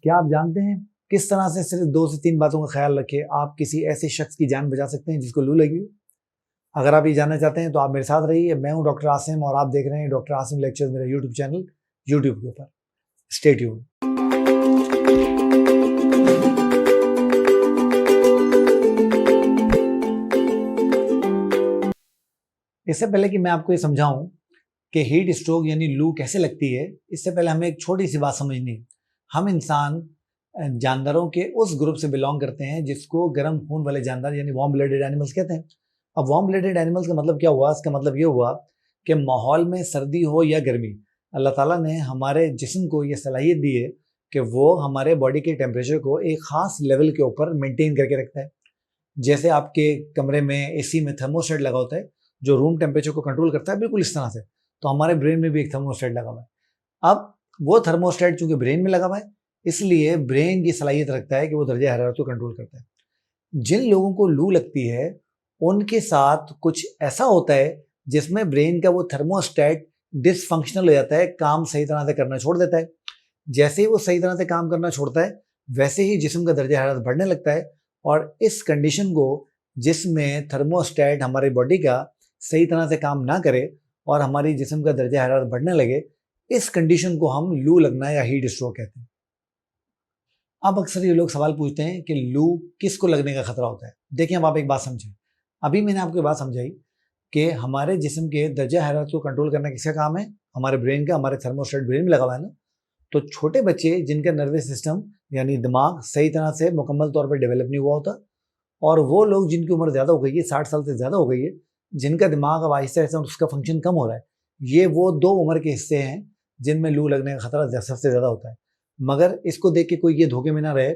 क्या आप जानते हैं किस तरह से सिर्फ 2 से 3 बातों का ख्याल रखे आप किसी ऐसे शख्स की जान बचा सकते हैं जिसको लू लगी हो? अगर आप ये जानना चाहते हैं तो आप मेरे साथ रहिए। मैं हूं डॉक्टर आसिम और आप देख रहे हैं डॉक्टर आसिम लेक्चर्स, मेरा यूट्यूब चैनल यूट्यूब के ऊपर। Stay tuned. इससे पहले कि मैं आपको ये समझाऊं कि हीट स्ट्रोक यानी लू कैसे लगती है, इससे पहले हमें एक छोटी सी बात समझनी है। हम इंसान जानवरों के उस ग्रुप से बिलोंग करते हैं जिसको गर्म खून वाले जानवर यानी वार्म ब्लडेड एनिमल्स कहते हैं। अब वार्म ब्लडेड एनिमल्स का मतलब क्या हुआ? इसका मतलब ये हुआ कि माहौल में सर्दी हो या गर्मी, अल्लाह ताला ने हमारे जिस्म को ये सलाहियत दी है कि वो हमारे बॉडी के टेम्परेचर को एक ख़ास लेवल के ऊपर मेंटेन करके रखता है। जैसे आपके कमरे में एसी में थर्मोस्टेट लगा होता है जो रूम टेम्परेचर को कंट्रोल करता है, बिल्कुल इस तरह से तो हमारे ब्रेन में भी एक थर्मोस्टेट लगा हुआ है। अब वो थर्मोस्टेट चूंकि ब्रेन में लगा हुआ है इसलिए ब्रेन की सलाहियत रखता है कि वो दर्जे हरारत को कंट्रोल करता है। जिन लोगों को लू लगती है उनके साथ कुछ ऐसा होता है जिसमें ब्रेन का वो थर्मोस्टेट डिसफंक्शनल हो जाता है, काम सही तरह से करना छोड़ देता है। जैसे ही वो सही तरह से काम करना छोड़ता है वैसे ही जिस्म का दर्जा हरारत बढ़ने लगता है, और इस कंडीशन को जिसमें थर्मोस्टेट हमारी बॉडी का सही तरह से काम ना करे और हमारी जिस्म का दर्जा हरारत बढ़ने लगे, इस कंडीशन को हम लू लगना या हीट स्ट्रोक कहते हैं। अब अक्सर ये लोग सवाल पूछते हैं कि लू किसको लगने का खतरा होता है। देखिए, अब आप एक बात समझें। अभी मैंने आपको बात समझाई कि हमारे जिस्म के दर्जा हरारत को कंट्रोल करना किसका काम है? हमारे ब्रेन का। हमारे थर्मोस्टेट ब्रेन में लगा हुआ है ना। तो छोटे बच्चे जिनका नर्वस सिस्टम यानी दिमाग सही तरह से मुकम्मल तौर पर डेवलप नहीं हुआ होता, और वो लोग जिनकी उम्र ज़्यादा हो गई है, 60 साल से ज़्यादा हो गई है, जिनका दिमाग अब आहिस्ता आहिस्ता उसका फंक्शन कम हो रहा है, ये वो 2 उम्र के हिस्से हैं जिनमें लू लगने का खतरा सबसे ज़्यादा होता है। मगर इसको देख के कोई ये धोखे में ना रहे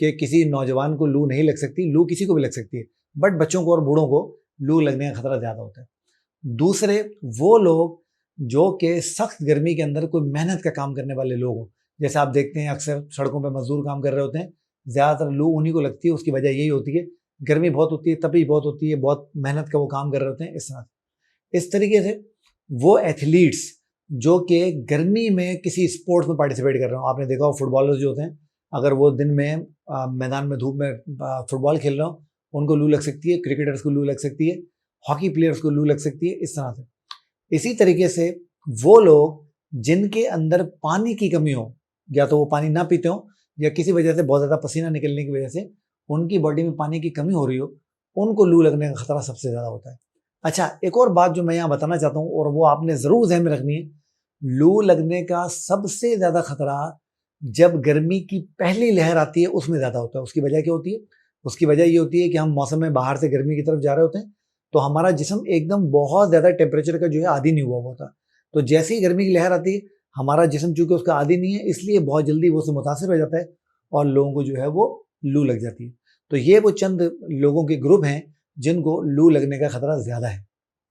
कि किसी नौजवान को लू नहीं लग सकती। लू किसी को भी लग सकती है, बट बच्चों को और बूढ़ों को लू लगने का खतरा ज़्यादा होता है। दूसरे वो लोग जो कि सख्त गर्मी के अंदर कोई मेहनत का काम करने वाले लोग हों, जैसे आप देखते हैं अक्सर सड़कों पर मजदूर काम कर रहे होते हैं, ज़्यादातर लू उन्हीं को लगती है। उसकी वजह यही होती है गर्मी बहुत होती है, तपीश बहुत होती है, बहुत मेहनत का वो काम कर रहे होते हैं। इस तरीके से वो एथलीट्स जो कि गर्मी में किसी स्पोर्ट्स में पार्टिसिपेट कर रहे हो, आपने देखा हो फुटबॉलर्स जो होते हैं, अगर वो दिन में मैदान में धूप में फुटबॉल खेल रहे हो, उनको लू लग सकती है। क्रिकेटर्स को लू लग सकती है, हॉकी प्लेयर्स को लू लग सकती है, इस तरह से। इसी तरीके से वो लोग जिनके अंदर पानी की कमी हो, या तो वो पानी ना पीते हो या किसी वजह से बहुत ज़्यादा पसीना निकलने की वजह से उनकी बॉडी में पानी की कमी हो रही हो, उनको लू लगने का खतरा सबसे ज़्यादा होता है। अच्छा, एक और बात जो मैं यहाँ बताना चाहता हूँ और वो आपने ज़रूर ध्यान में रखनी है, लू लगने का सबसे ज़्यादा खतरा जब गर्मी की पहली लहर आती है उसमें ज़्यादा होता है। उसकी वजह क्या होती है? उसकी वजह ये होती है कि हम मौसम में बाहर से गर्मी की तरफ जा रहे होते हैं, तो हमारा जिस्म एकदम बहुत ज़्यादा टेम्परेचर का जो है आदी नहीं हुआ होता। तो जैसे ही गर्मी की लहर आती है, हमारा जिस्म चूंकि उसका आदी नहीं है, इसलिए बहुत जल्दी वो उससे मुतासिर हो जाता है और लोगों को जो है वो लू लग जाती है। तो ये वो चंद लोगों के ग्रुप हैं जिनको लू लगने का खतरा ज़्यादा है।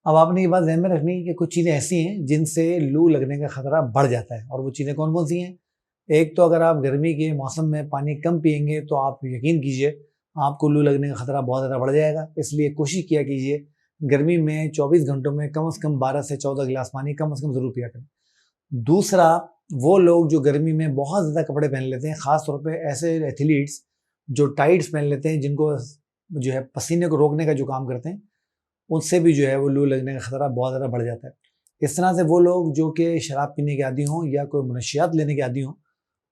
अब आपने ये बात ध्यान में रखनी है कि कुछ चीज़ें ऐसी हैं जिनसे लू लगने का खतरा बढ़ जाता है, और वो चीज़ें कौन कौन सी हैं? एक तो अगर आप गर्मी के मौसम में पानी कम पिएंगे तो आप यकीन कीजिए आपको लू लगने का खतरा बहुत ज़्यादा बढ़ जाएगा। इसलिए कोशिश किया कीजिए गर्मी में 24 घंटों में कम से कम 12 से 14 गिलास पानी कम से कम ज़रूर पिया करें। दूसरा, वो लोग जो गर्मी में बहुत ज़्यादा कपड़े पहन लेते हैं, ख़ास तौर पे ऐसे एथलीट्स जो टाइट्स पहन लेते हैं, जिनको जो है पसीने को रोकने का जो काम करते हैं, उससे भी जो है वो लू लगने का खतरा बहुत ज़्यादा बढ़ जाता है। इस तरह से वो लोग जो कि शराब पीने के आदी हों या कोई मनशियात लेने के आदी हों,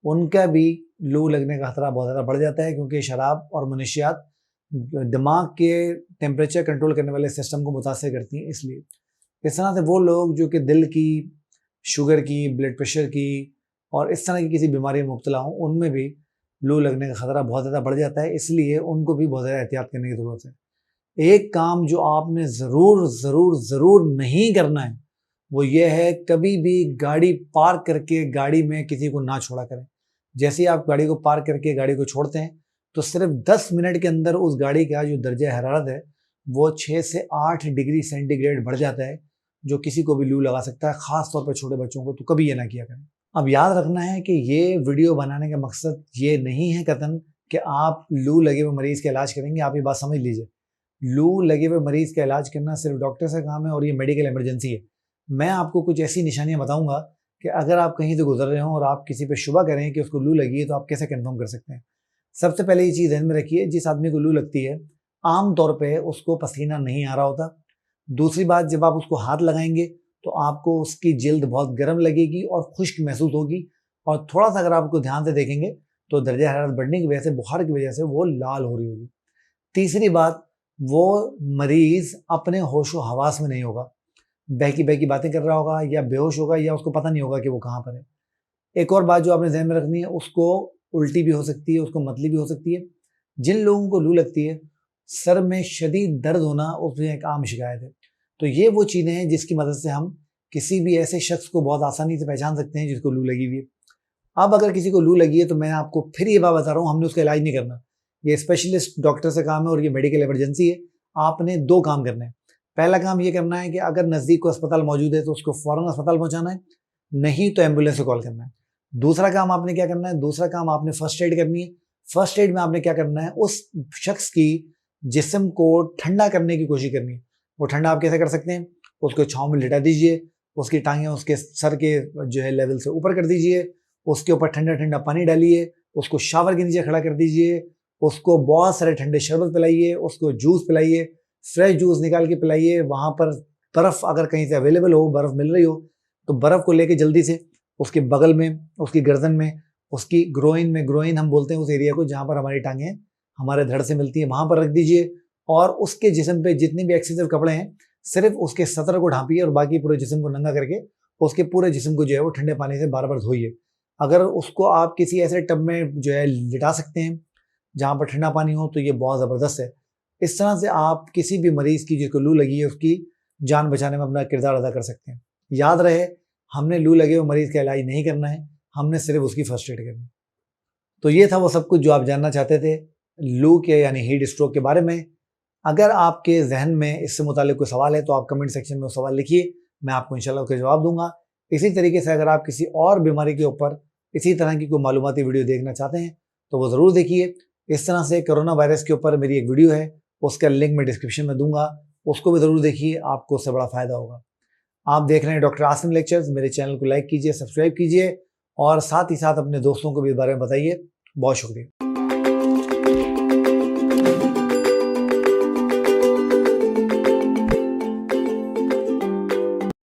उनका भी लू लगने का खतरा बहुत ज़्यादा बढ़ जाता है, क्योंकि शराब और मनशियात दिमाग के टेम्परेचर कंट्रोल करने वाले सिस्टम को मुतासर करती हैं। इसलिए इस तरह से वो लोग जो कि दिल की, शुगर की, ब्लड प्रेशर की और इस तरह की किसी बीमारी में मुब्तला हों, उनमें भी लू लगने का खतरा बहुत ज़्यादा बढ़ जाता है। इसलिए उनको भी बहुत ज़्यादा एहतियात करने की ज़रूरत है। एक काम जो आपने ज़रूर ज़रूर ज़रूर नहीं करना है वो ये है, कभी भी गाड़ी पार्क करके गाड़ी में किसी को ना छोड़ा करें। जैसे ही आप गाड़ी को पार्क करके गाड़ी को छोड़ते हैं तो सिर्फ 10 मिनट के अंदर उस गाड़ी का जो दर्जा हरारत है वो 6 से 8 डिग्री सेंटीग्रेड बढ़ जाता है, जो किसी को भी लू लगा सकता है, ख़ास तौर पर छोटे बच्चों को। तो कभी ये ना किया करें। अब याद रखना है कि ये वीडियो बनाने का मकसद ये नहीं है कतन कि आप लू लगे हुए मरीज़ का इलाज करेंगे। आप ये बात समझ लीजिए, लू लगे हुए मरीज़ का इलाज करना सिर्फ डॉक्टर का काम है और ये मेडिकल इमरजेंसी है। मैं आपको कुछ ऐसी निशानियां बताऊंगा कि अगर आप कहीं से गुजर रहे हो और आप किसी पे शुबा करें कि उसको लू लगी है, तो आप कैसे कंफर्म कर सकते हैं? सबसे पहले ये चीज़ ध्यान में रखिए, जिस आदमी को लू लगती है आम तौर पे उसको पसीना नहीं आ रहा होता। दूसरी बात, जब आप उसको हाथ लगाएंगे तो आपको उसकी जिल्द बहुत गर्म लगेगी और खुश्क महसूस होगी, और थोड़ा सा अगर आप उसको ध्यान से देखेंगे तो दर्जा हरारत बढ़ने की वजह से, बुखार की वजह से वो लाल हो रही होगी। तीसरी बात, वो मरीज अपने होशो हवास में नहीं होगा, बहकी बहकी बातें कर रहा होगा या बेहोश होगा या उसको पता नहीं होगा कि वो कहाँ पर है। एक और बात जो आपने ध्यान में रखनी है, उसको उल्टी भी हो सकती है, उसको मतली भी हो सकती है। जिन लोगों को लू लगती है, सर में शदीद दर्द होना उसमें एक आम शिकायत है। तो ये वो चीज़ें हैं जिसकी मदद से हम किसी भी ऐसे शख्स को बहुत आसानी से पहचान सकते हैं जिसको लू लगी हुई है। अब अगर किसी को लू लगी है तो मैं आपको फिर ये बात बता रहा हूँ, हमने उसका इलाज नहीं करना। ये स्पेशलिस्ट डॉक्टर से काम है और ये मेडिकल इमरजेंसी है। आपने 2 काम करने हैं। पहला काम ये करना है कि अगर नज़दीक कोई अस्पताल मौजूद है तो उसको फ़ौरन अस्पताल पहुँचाना है, नहीं तो एम्बुलेंस से कॉल करना है। दूसरा काम आपने क्या करना है? दूसरा काम आपने फर्स्ट एड करनी है। फर्स्ट एड में आपने क्या करना है? उस शख्स की जिस्म को ठंडा करने की कोशिश करनी है। वो ठंडा आप कैसे कर सकते हैं? उसको छाँव में लिटा दीजिए, उसकी टांगें उसके सर के जो है लेवल से ऊपर कर दीजिए, उसके ऊपर ठंडा ठंडा पानी डालिए, उसको शावर के नीचे खड़ा कर दीजिए, उसको बहुत सारे ठंडे शरबत पिलाइए, उसको जूस पिलाइए, फ्रेश जूस निकाल के पिलाइए। वहाँ पर बर्फ़ अगर कहीं से अवेलेबल हो, बर्फ़ मिल रही हो, तो बर्फ़ को लेके जल्दी से उसके बगल में, उसकी गर्दन में, उसकी ग्रोइन में, ग्रोइन हम बोलते हैं उस एरिया को जहाँ पर हमारी टांगें हमारे धड़ से मिलती है, वहाँ पर रख दीजिए। और उसके जिस्म पे जितने भी एक्सेसिव कपड़े हैं, सिर्फ उसके सतर को ढांपिए और बाकी पूरे जिस्म को नंगा करके उसके पूरे जिस्म को जो है वो ठंडे पानी से बार बार धोइए। अगर उसको आप किसी ऐसे टब में जो है लिटा सकते हैं जहाँ पर ठंडा पानी हो, तो ये बहुत ज़बरदस्त है। इस तरह से आप किसी भी मरीज़ की जिसको लू लगी है उसकी जान बचाने में अपना किरदार अदा कर सकते हैं। याद रहे, हमने लू लगे हुए मरीज़ का इलाज नहीं करना है, हमने सिर्फ उसकी फर्स्ट एड करनी है। तो ये था वो सब कुछ जो आप जानना चाहते थे लू के यानी हीट स्ट्रोक के बारे में। अगर आपके जहन में इससे मुतालिक कोई सवाल है तो आप कमेंट सेक्शन में वो सवाल लिखिए, मैं आपको इंशाल्लाह उसके जवाब दूंगा। इसी तरीके से अगर आप किसी और बीमारी के ऊपर इसी तरह की कोई मालूमाती वीडियो देखना चाहते हैं तो वो ज़रूर देखिए। इस तरह से कोरोना वायरस के ऊपर मेरी एक वीडियो है, उसका लिंक मैं डिस्क्रिप्शन में दूंगा, उसको भी ज़रूर देखिए, आपको उससे बड़ा फ़ायदा होगा। आप देख रहे हैं डॉक्टर आसिम लेक्चर्स। मेरे चैनल को लाइक कीजिए, सब्सक्राइब कीजिए और साथ ही साथ अपने दोस्तों को भी इस बारे में बताइए। बहुत शुक्रिया।